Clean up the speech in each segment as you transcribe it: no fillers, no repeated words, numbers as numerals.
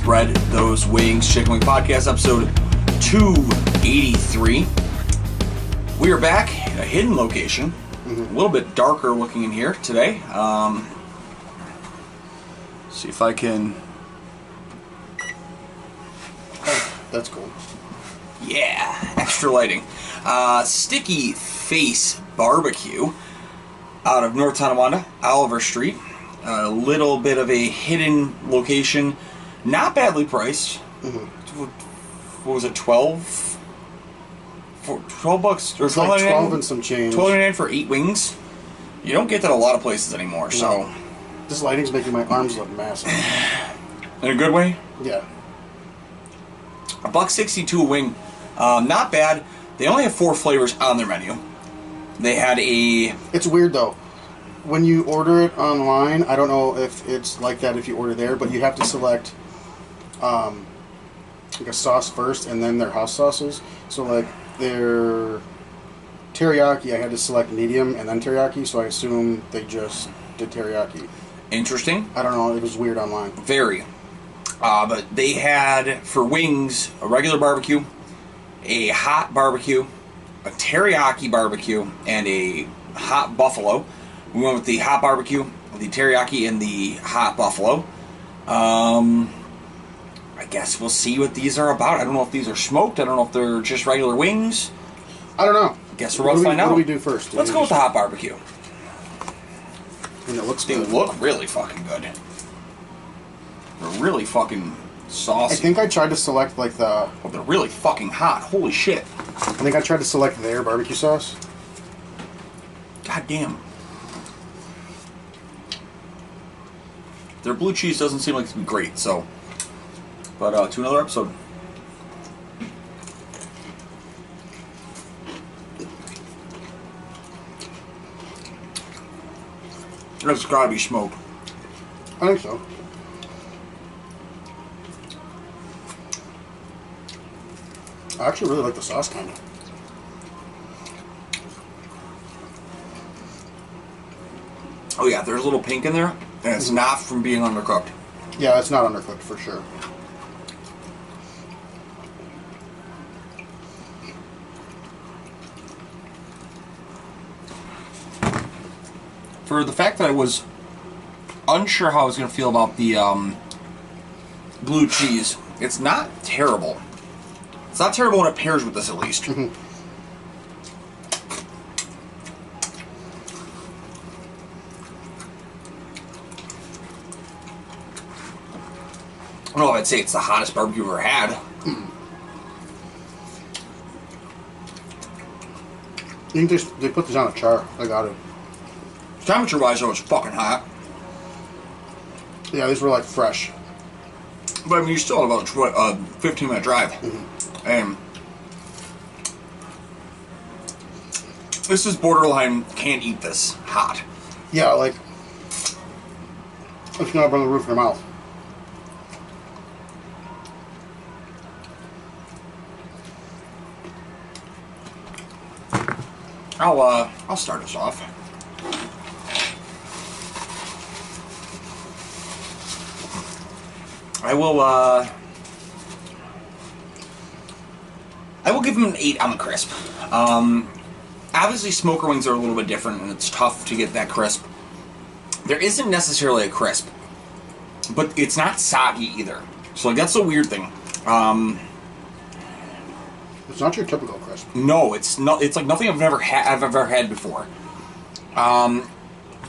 Spread Those Wings. Chicken Wing Podcast, episode 283. We are back at a hidden location. A little bit darker looking in here today. See if I can... Oh, that's cool. Yeah, extra lighting. Sticky Face Barbecue out of North Tonawanda, Oliver Street. A little bit of a hidden location. Not badly priced. What was it, 12? For $12 or it's like 12 and some change. $12.99 for 8 wings. You don't get that at a lot of places anymore. No. So this lighting's making my arms look massive. In a good way? Yeah. $1.62 a wing. Not bad. They only have 4 flavors on their menu. They had a... It's weird though. When you order it online, I don't know if it's like that if you order there, but you have to select like a sauce first and then their house sauces. So like their teriyaki, I had to select medium and then teriyaki, so I assume they just did teriyaki. Interesting. I don't know, it was weird online. Very. But they had, for wings, a regular barbecue, a hot barbecue, a teriyaki barbecue, and a hot buffalo. We went with the hot barbecue, the teriyaki, and the hot buffalo. I guess we'll see what these are about. I don't know if these are smoked. I don't know if they're just regular wings. I don't know. I guess we're about to find out. What do we do first? Let's go with the hot barbecue. And it looks They good. look really fucking good. They're really fucking saucy. I think I tried to select like the... Oh, they're really fucking hot. Holy shit. I think I tried to select their barbecue sauce. God damn. Their blue cheese doesn't seem like it's be great, so... But, to another episode. It's gotta be smoked. I think so. I actually really like the sauce kind of. Oh yeah, there's a little pink in there, and it's not from being undercooked. Yeah, it's not undercooked for sure. For the fact that I was unsure how I was going to feel about the blue cheese, it's not terrible. It's not terrible when it pairs with this, at least. Mm-hmm. I don't know if I'd say it's the hottest barbecue I've ever had. I think they put this on a char. I got it. Temperature-wise, though, it's fucking hot. Yeah, these were like fresh. But I mean, you still have about a 15-minute drive. And this is borderline can't eat this hot. Yeah, like it's gonna burn the roof of your mouth. I'll start us off. I will give them an 8 on the crisp. Obviously, smoker wings are a little bit different, and it's tough to get that crisp. There isn't necessarily a crisp, but it's not soggy either. So, like, that's the weird thing. It's not your typical crisp. No, it's not. It's like nothing I've ever had before.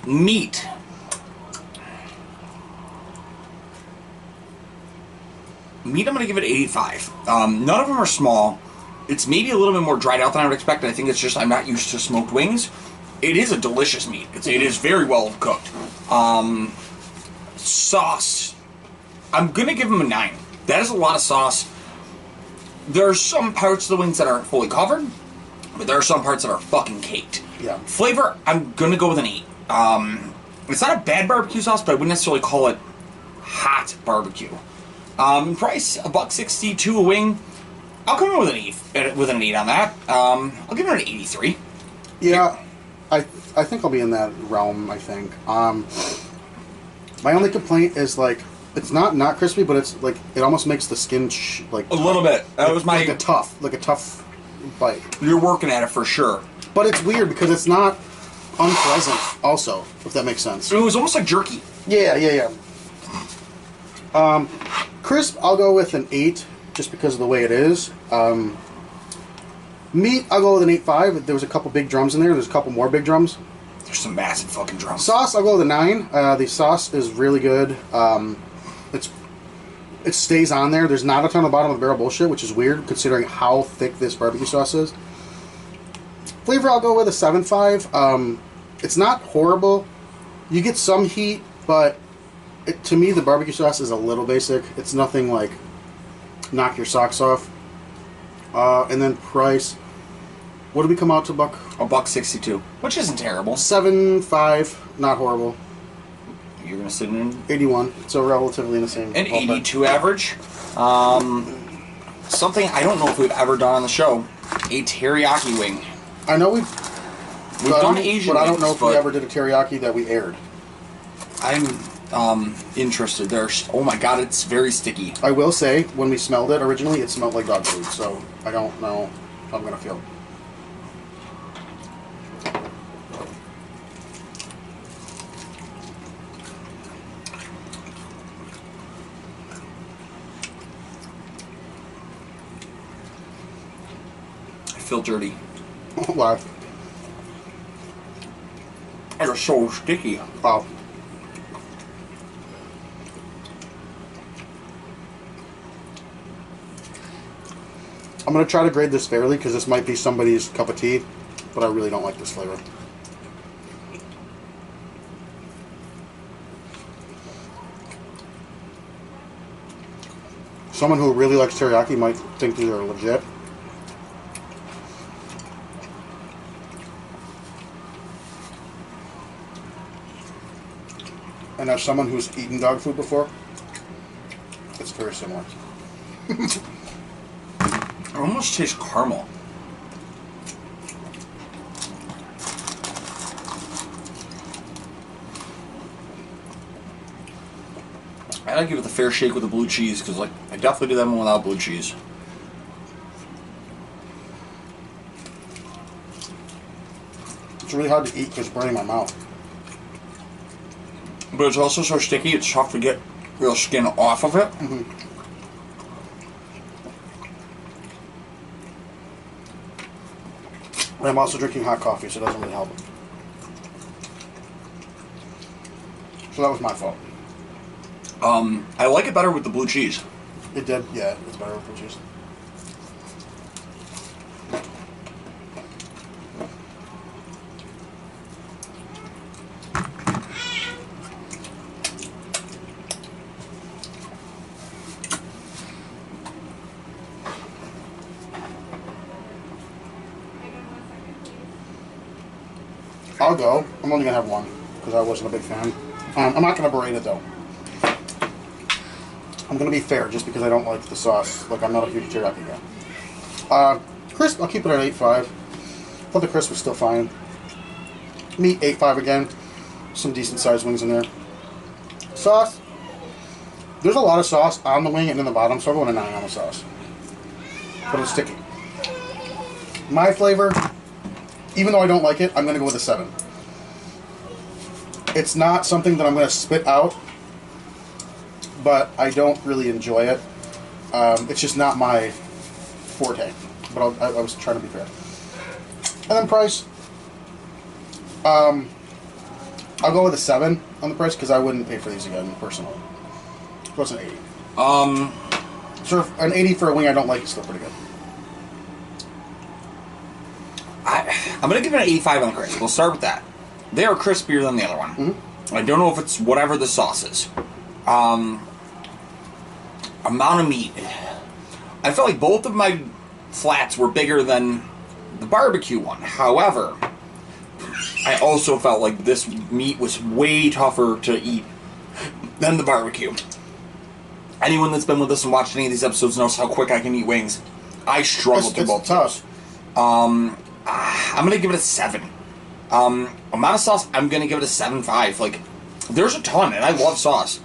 Meat. Meat, I'm going to give it 85. None of them are small. It's maybe a little bit more dried out than I would expect. I think it's just I'm not used to smoked wings. It is a delicious meat. It is very well cooked. Sauce. I'm going to give them a 9. That is a lot of sauce. There are some parts of the wings that aren't fully covered, but there are some parts that are fucking caked. Yeah. Flavor, I'm going to go with an 8. It's not a bad barbecue sauce, but I wouldn't necessarily call it hot barbecue. Price, $1.62 a wing. I'll come in with an 8 on that. I'll give it an 83. Yeah, I think I'll be in that realm. I think. My only complaint is like It's not crispy, but it's like it almost makes the skin like a little bit. That was my like a tough bite. You're working at it for sure. But it's weird because it's not unpleasant. Also, if that makes sense. It was almost like jerky. Yeah. Crisp, I'll go with an 8 just because of the way it is. Meat, I'll go with an 8.5. There was a couple big drums in there. There's a couple more big drums. There's some massive fucking drums. Sauce, I'll go with a 9. The sauce is really good. It stays on there. There's not a ton of bottom of the barrel bullshit, which is weird considering how thick this barbecue sauce is. Flavor, I'll go with a 7.5. It's not horrible. You get some heat, but to me, the barbecue sauce is a little basic. It's nothing like knock your socks off. And then price, what did we come out to, Buck? $1.62, which isn't terrible. 7.5, not horrible. You're gonna sit in 81, so relatively in the same. an 82 average. Something I don't know if we've ever done on the show: a teriyaki wing. I know we've done Asian, but I don't know wings, if we ever did a teriyaki that we aired. I'm interested. Oh my god, it's very sticky. I will say, when we smelled it originally, it smelled like dog food, so I don't know how I'm gonna feel. I feel dirty. Why? They're so sticky. Wow. I'm going to try to grade this fairly because this might be somebody's cup of tea, but I really don't like this flavor. Someone who really likes teriyaki might think these are legit. And as someone who's eaten dog food before, it's very similar. It almost tastes caramel. I gotta give it the fair shake with the blue cheese because, like, I definitely do that one without blue cheese. It's really hard to eat because it's burning my mouth. But it's also so sticky, it's tough to get real skin off of it. Mm-hmm. And I'm also drinking hot coffee, so it doesn't really help. So that was my fault. I like it better with the blue cheese. It did, yeah, it's better with blue cheese. I'll go. I'm only going to have one because I wasn't a big fan. I'm not going to berate it though. I'm going to be fair just because I don't like the sauce. Like, I'm not a huge teriyaki guy. Crisp, I'll keep it at 8.5. Thought the crisp was still fine. Meat, 8.5 again. Some decent sized wings in there. Sauce. There's a lot of sauce on the wing and in the bottom, so I'll go with a 9 on the sauce. But it's sticky. My flavor, even though I don't like it, I'm going to go with a 7. It's not something that I'm going to spit out, but I don't really enjoy it. It's just not my forte. But I was trying to be fair. And then price, I'll go with a 7 on the price because I wouldn't pay for these again personally. So it's an 80. So an 80 for a wing I don't like is still pretty good. I'm going to give it an 85 on the crisp. We'll start with that. They are crispier than the other one. Mm-hmm. I don't know if it's whatever the sauce is. Amount of meat. I felt like both of my flats were bigger than the barbecue one. However, I also felt like this meat was way tougher to eat than the barbecue. Anyone that's been with us and watched any of these episodes knows how quick I can eat wings. I struggle through both. Tough. I'm gonna give it a 7. Amount of sauce, I'm gonna give it a 7.5. Like, there's a ton, and I love sauce.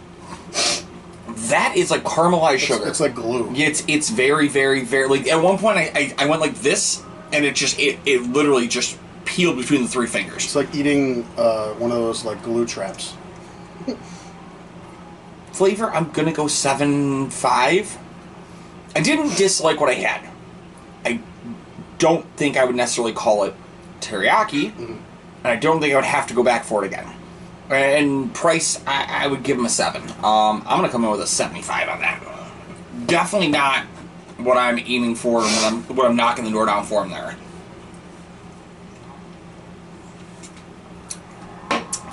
That is like caramelized sugar. It's like glue. Yeah, it's very, very, very... Like, at one point, I went like this, and it literally just peeled between the 3 fingers. It's like eating one of those, like, glue traps. Flavor, I'm gonna go 7.5. I didn't dislike what I had. I don't think I would necessarily call it teriyaki, and I don't think I would have to go back for it again. And price, I would give them a 7. I'm gonna come in with a 75 on that. Definitely not what I'm aiming for and what I'm knocking the door down for them there.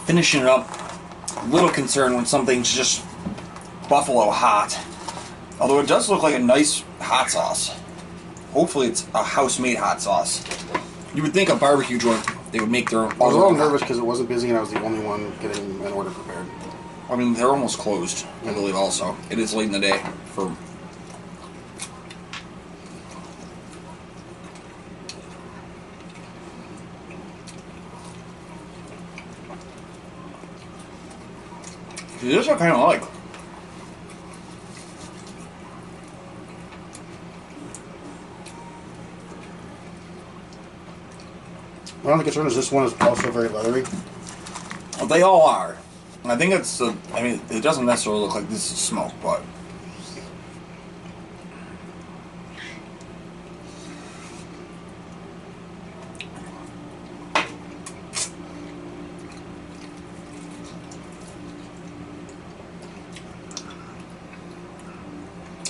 Finishing it up, a little concerned when something's just buffalo hot. Although it does look like a nice hot sauce. Hopefully it's a house-made hot sauce. You would think a barbecue joint, they would make their own. I was a little nervous because it wasn't busy and I was the only one getting an order prepared. I mean, they're almost closed, I believe also. It is late in the day for... See, this I kind of like. My only concern is this one is also very leathery. Well, they all are. I think it's, I mean, it doesn't necessarily look like this is smoke, but...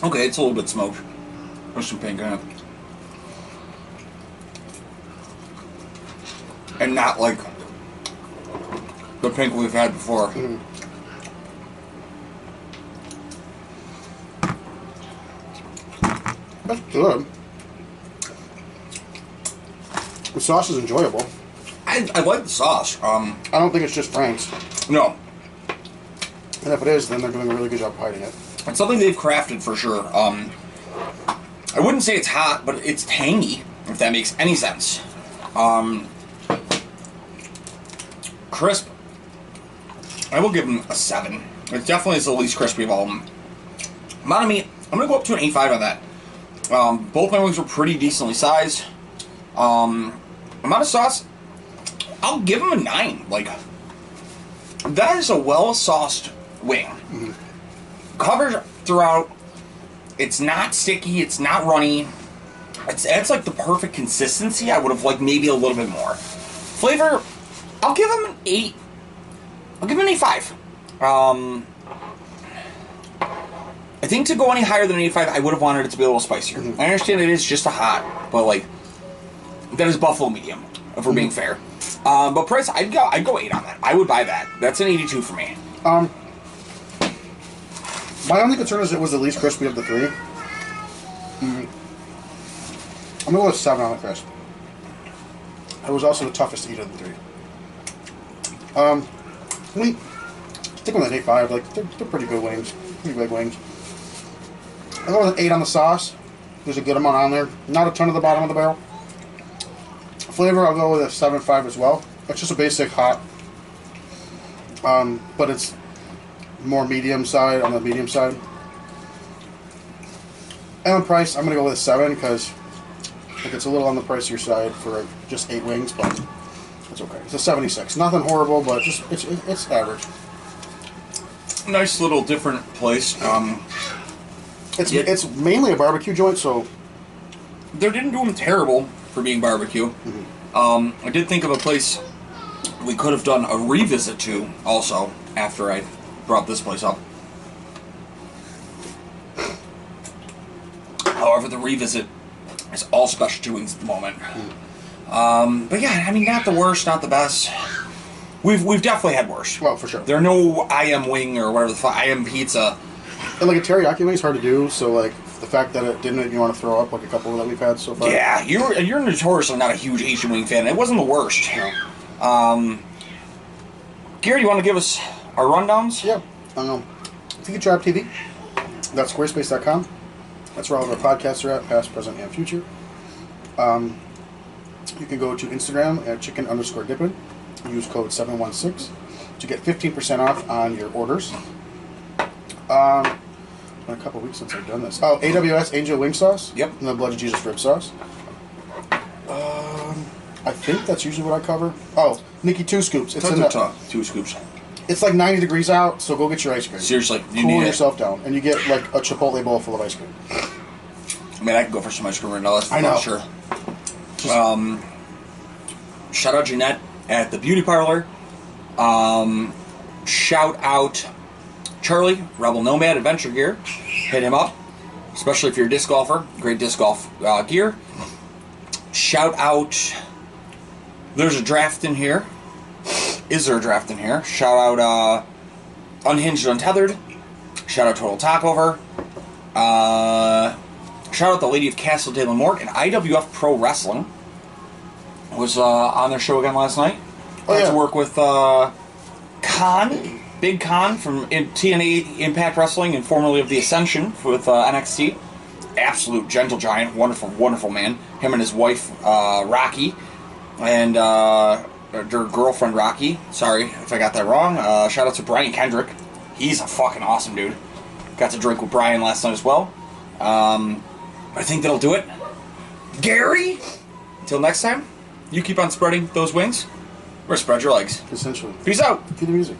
Okay, it's a little bit smoked. There's some pink in it. And not like the pink we've had before. That's good. The sauce is enjoyable. I like the sauce. I don't think it's just Frank's. No. And if it is, then they're doing a really good job hiding it. It's something they've crafted for sure. I wouldn't say it's hot, but it's tangy, if that makes any sense. Crisp, I will give them a 7. It definitely is the least crispy of all of them. Amount of meat, I'm going to go up to an 8.5 on that. Both my wings were pretty decently sized. Amount of sauce, I'll give them a 9. Like, that is a well-sauced wing. Covers throughout. It's not sticky. It's not runny. It's like the perfect consistency. I would have liked maybe a little bit more. Flavor, I'll give them an 8. I'll give them an 8.5. I think to go any higher than an 8.5, I would have wanted it to be a little spicier. I understand it is just a hot, but like that is buffalo medium, if we're being fair. But price, I'd go 8 on that. I would buy that. That's an 82 for me. My only concern is it was the least crispy of the 3. I'm going to go with 7 on the crisp. It was also the toughest to eat of the 3. We stick with an 8.5. Like, they're pretty good wings. Pretty big wings. I'll go with an 8 on the sauce. There's a good amount on there. Not a ton at the bottom of the barrel. Flavor, I'll go with a 7.5 as well. It's just a basic hot. But it's more medium side, on the medium side. And on price, I'm going to go with a 7 because like it's a little on the pricier side for just 8 wings, but it's okay. It's a 76. Nothing horrible, but just it's average. Nice little different place. It's mainly a barbecue joint, so they didn't do them terrible for being barbecue. I did think of a place we could have done a revisit to also after I brought this place up. However, the revisit is all specialty wings at the moment. But yeah, I mean, not the worst, not the best. We've definitely had worse. Well, for sure. There are no I am wing or whatever the fuck, I am pizza. And like a teriyaki wing is hard to do, so like the fact that it didn't make me want to throw up like a couple that we've had so far. Yeah, you're notoriously not a huge Asian wing fan. It wasn't the worst. No. Gary, you want to give us our rundowns? Yeah. Future App TV. That's squarespace.com. That's where all of our podcasts are at, past, present, and future. You can go to Instagram at chicken_dippin'. Use code 716 to get 15% off on your orders. been a couple weeks since I've done this. Oh, AWS Angel Wing Sauce. Yep. And the Blood of Jesus Rib Sauce. I think that's usually what I cover. Oh, Nikki, 2 scoops. It's in the, 2 scoops. It's like 90 degrees out, so go get your ice cream. Seriously, you cool need yourself down, and you get like a Chipotle bowl full of ice cream. I mean, I can go for some ice cream right now. That's for I know. sure. Shout out Jeanette at the beauty parlor. Shout out Charlie, Rebel Nomad Adventure Gear. Hit him up, especially if you're a disc golfer. Great disc golf gear. Shout out. There's a draft in here. Is there a draft in here? Shout out Unhinged Untethered. Shout out Total Talkover. Shout out the Lady of Castle de la Morte and IWF Pro Wrestling. Was on their show again last night. Got to work with Khan, Big Khan from TNA Impact Wrestling and formerly of the Ascension with NXT. Absolute gentle giant, wonderful, wonderful man. Him and his wife Rocky, and their girlfriend Rocky. Sorry if I got that wrong. Shout out to Brian Kendrick. He's a fucking awesome dude. Got to drink with Brian last night as well. I think that'll do it. Gary, until next time, you keep on spreading those wings, or spread your legs. Essentially. Peace out. Cue the music.